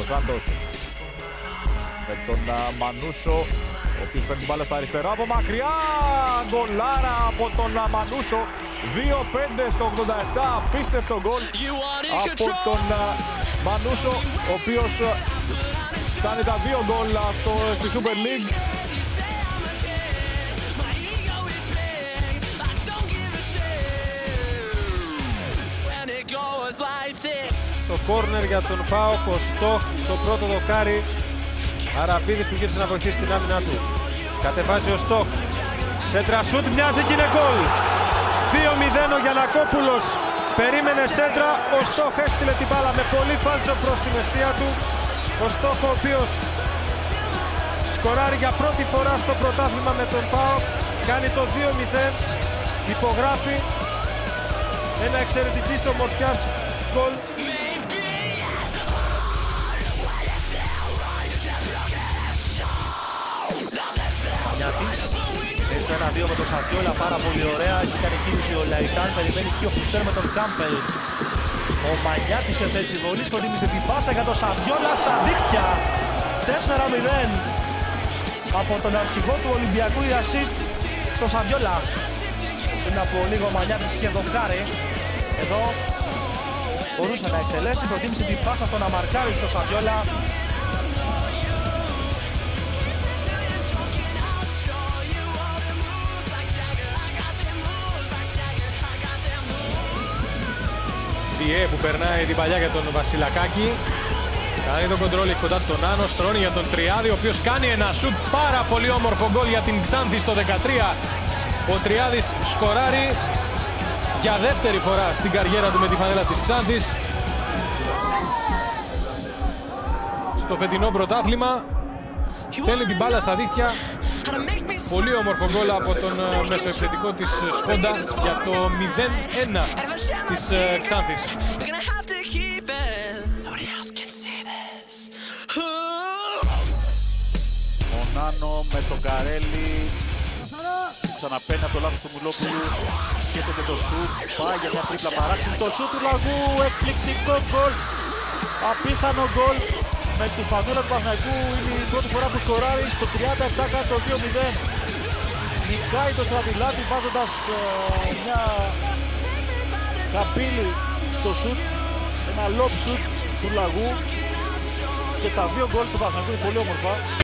Σάντος με τον Μανούσο, ο οποίος παίρνει την μπάλα στα αριστερά από μακριά. Γκολάρα από τον Μανούσο. 2-5 στο 87. Απίστευτο γκολ από τον Μανούσο, ο οποίος κάνει τα 2 γκολ στη Super League. Το κόρνερ για τον ΠΑΟΚ, ο Στοχ στο πρώτο δοκάρι. Αραπίδης που γύρισε να βοηθήσει την άμυνα του. Κατεβάζει ο Στοχ. Σέντρα σούτ, μοιάζει και είναι γκολ. 2-0 ο Γιαννακόπουλος. Περίμενε σέντρα, ο Στοχ έστειλε την μπάλα με πολύ φάλτσο προς την αιστεία του. Ο Στοχ, ο οποίος σκοράρει για πρώτη φορά στο πρωτάθλημα με τον ΠΑΟΚ. Κάνει το 2-0. Υπογράφει ένα εξαιρετικής ομορφιάς γκολ. Έχει 1-2 με τον Σαβιόλα, πάρα πολύ ωραία. Έχει κάνει κίνηση ο Λαϊτάν, περιμένει και ο Φουστέρ με τον Κάμπελ. Ο Μανιάτης σε θέση βολής, προτίμησε την πάσα για τον Σαβιόλα στα δίχτυα. 4-0 από τον αρχηγό του Ολυμπιακού, η assist στο Σαβιόλα. Πριν από λίγο ο Μανιάτης είχε δοκάρει. Εδώ μπορούσε να εκτελέσει, προτίμησε την πάσα στο να μαρκάρει στο Σαβιόλα. Διέ που περνάει την παλιά για τον Βασιλακάκη. Κάνει τον κοντρόλ κοντά στον Άνω, στρώνει για τον Τριάδη, ο οποίος κάνει ένα σουτ, πάρα πολύ όμορφο γκολ για την Ξάνθη στο 13. Ο Τριάδης σκοράρει για δεύτερη φορά στην καριέρα του με τη φανέλα της Ξάνθης. Στο φετινό πρωτάθλημα στέλνει την μπάλα στα δίχτυα. Πολύ όμορφο γκολ από τον μεσοεπιθετικό της Σκόντα για το 0-1 της Ξάνθης. Ο Νάνο με τον Καρέλη. Ξαναπαίρνει από το λάθος του Μουλόπουλου. Σκέφτεται το σουτ. Πάει για μια τρίπλα παράξενη. Το σουτ του Λαγού. Εκπληκτικό γκολ. Απίθανο γκολ. Με τη φανέλα του Παναθηναϊκού είναι η πρώτη φορά που σκοράρει. Στο 37 κάνει το 2-0. Νικάει το Στρατιλάτη βάζοντας μια καμπύλη στο σουτ. Ένα lob σουτ του Λαγού. Και τα 2 γκολ του Παναθηναϊκού είναι πολύ όμορφα.